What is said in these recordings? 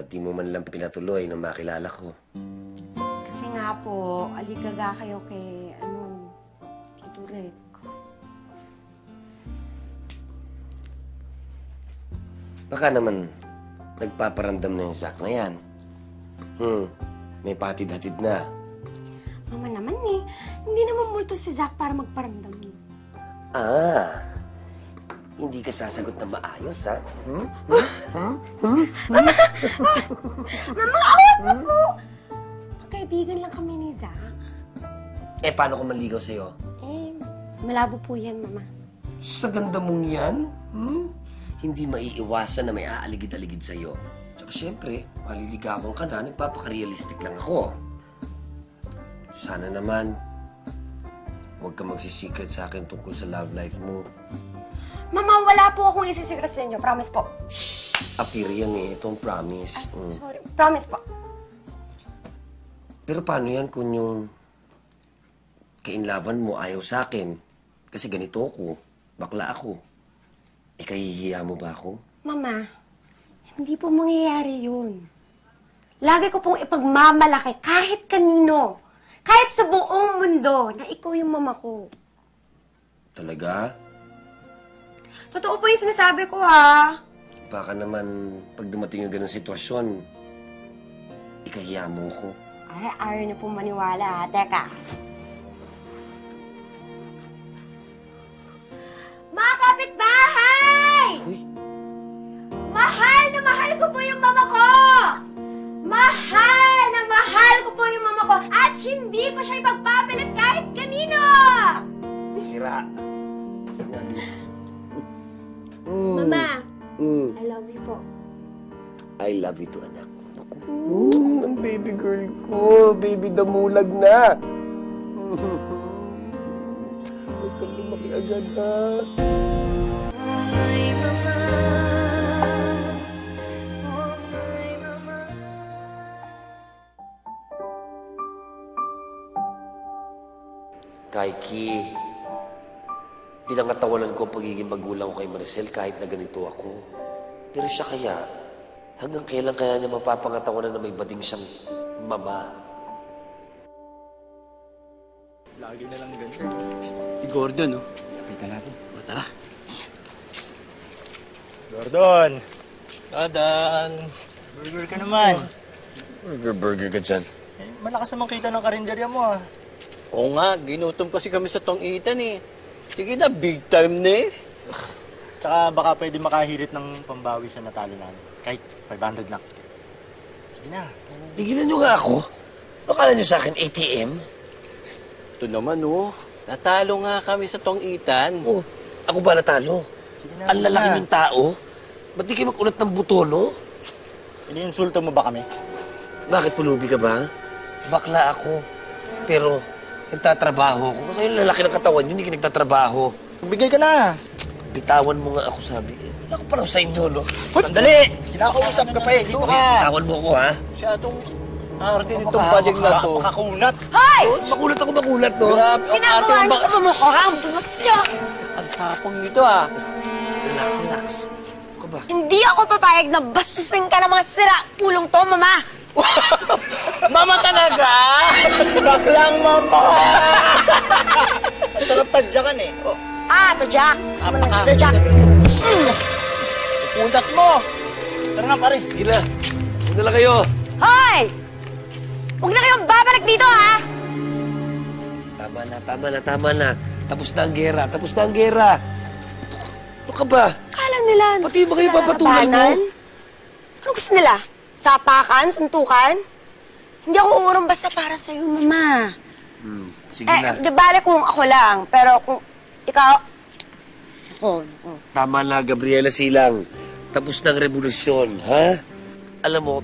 Ba't di mo man lang pinatuloy nung makilala ko? Kasi nga po, aligaga kayo kay, Tito Rick. Baka naman nagpaparamdam na yung Zack na yan. May patid-hatid na. Mama naman eh, hindi naman multo si Zack para magparamdam niyo. Hindi ka sasagot na maayos, ha? Mama, awat na po! Magkaibigan lang kami ni Zack. Paano ko maligaw sa'yo? Malabo po yan, Mama. Sa ganda mong yan, hindi maiiwasan na may aaligid-aligid sa'yo. Tsaka syempre, maliligawan ka na, nagpapaka-realistic lang ako. Sana naman, huwag ka magsisecret sa akin tungkol sa love life mo. Mama, wala po akong isisikret sa inyo. Promise po. Appear yan eh, itong promise. Sorry. Promise po. Pero paano yan kung yung kainlaban mo ayaw sa akin? Kasi ganito ako, bakla ako. Kahihiya mo ba ako? Mama, hindi po mangyayari yun. Lagi ko pong ipagmamalaki kahit kanino. Kahit sa buong mundo na ikaw yung mama ko. Talaga? Totoo po yung sinasabi ko, ha? Baka naman, pag dumating yung ganong sitwasyon, ikahiya mo ko. Ay, ayaw na pong maniwala, ha? Teka. Mga kapitbahay! Uy, Mahal na mahal ko po yung mama ko! Mahal na mahal ko po yung mama ko! At hindi ko siya ipagpapilit kahit kanino! sira. Mama, I love you po. I love you too, anak. Ang baby girl ko. Baby damulag na. Huwag kang lumaki agad, ha? Ay, mama. Oh, my mama. Kaiki, pinangatawanan ko ang pagiging magulang ko kay Maricel kahit na ganito ako. Pero siya kaya, hanggang kailan kaya niya mapapangatawanan na may bading siyang mama? Lagi na lang ganito. Si Gordon, no? Kapitan natin. O, tara. Gordon! Gordon! Burger ka naman. Burger ka dyan. Malakas naman kita ng karinderya mo, ah. Oo nga, ginutom kasi kami sa Tong-Itan eh. Sige na, big time na eh. Tsaka baka pwede makahirit ng pambawi sa natalo namin. Kahit 500 lang. Sige na. Tigilan niyo nga ako. Akala niyo sa akin ATM? Ito naman oh, natalo nga kami sa Tong-Itan. Oh, ako ba natalo? Sige na. Ang lalaki ng tao? Ba't di kayo mag-ulat ng buto, no? Iniinsulto mo ba kami? Bakit pulubi ka ba? Bakla ako. Pero nagtatrabaho ako. Kasi yung lalaki ng katawan yun, hindi ka nagtatrabaho. Bigay ka na. Bitawan mo nga ako, sabi. Wala ko pala sa inyo, no? Sandali! Kinakausap ka pa eh. Dito ka. Bitawan mo ako, ha? Masyadong arte nitong project na to. Makakunat. Hoy! Makulat ako, makulat, no? Grabe, ang arte Ginagawa ng niyo sa mama ko, ha? Ang bumas niyo! Ang tapang nito ah. Relax, relax. Ano ka ba? Hindi ako papayag na bastusin ka ng mga sira ulong to, mama! Mama talaga! Baklang mama! Sarap tadyakan eh. Oh. To Jack! Gusto mo ng sugar, Jack? Puntat mo! Tara na, pare. Sige na. Una lang kayo. Hoy! Huwag na kayong babalik dito, ha? Tama na, tama na, tama na. Tapos na ang gera, tapos na ang gera. Ano ka ba? Kala nila... Pati ba kayo sila papatulan mo? labanan? Ano gusto nila? Sapakan? Suntukan? Hindi ako uurong basta para sa'yo, mama. Sige na. Di bale kung ako lang, pero kung ikaw... Ako. Tama na, Gabriela Silang. Tapos ng revolusyon, ha? Alam mo,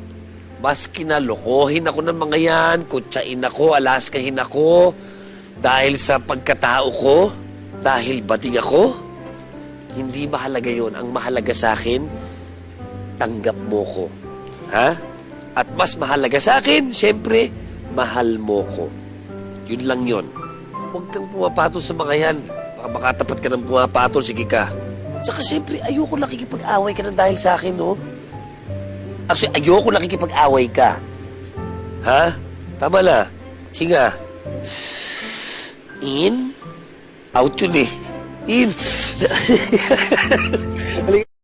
mas kinalokohin ako ng mga yan, kutsain ako, alaskahin ako, dahil sa pagkatao ko, dahil bading ako. Hindi mahalaga yon. Ang mahalaga sa akin, tanggap mo ko. Ha? At mas mahalaga sa akin, siyempre, mahal mo ko. Yun lang yun. Huwag kang pumapatol sa mga yan. Baka makatapat ka ng pumapatol, sige ka. Tsaka siyempre, ayoko nakikipag-away ka na dahil sa akin, no? Actually, ayoko nakikipag-away ka. Ha? Tama na. Hinga. In. Out yun eh. In. Halika.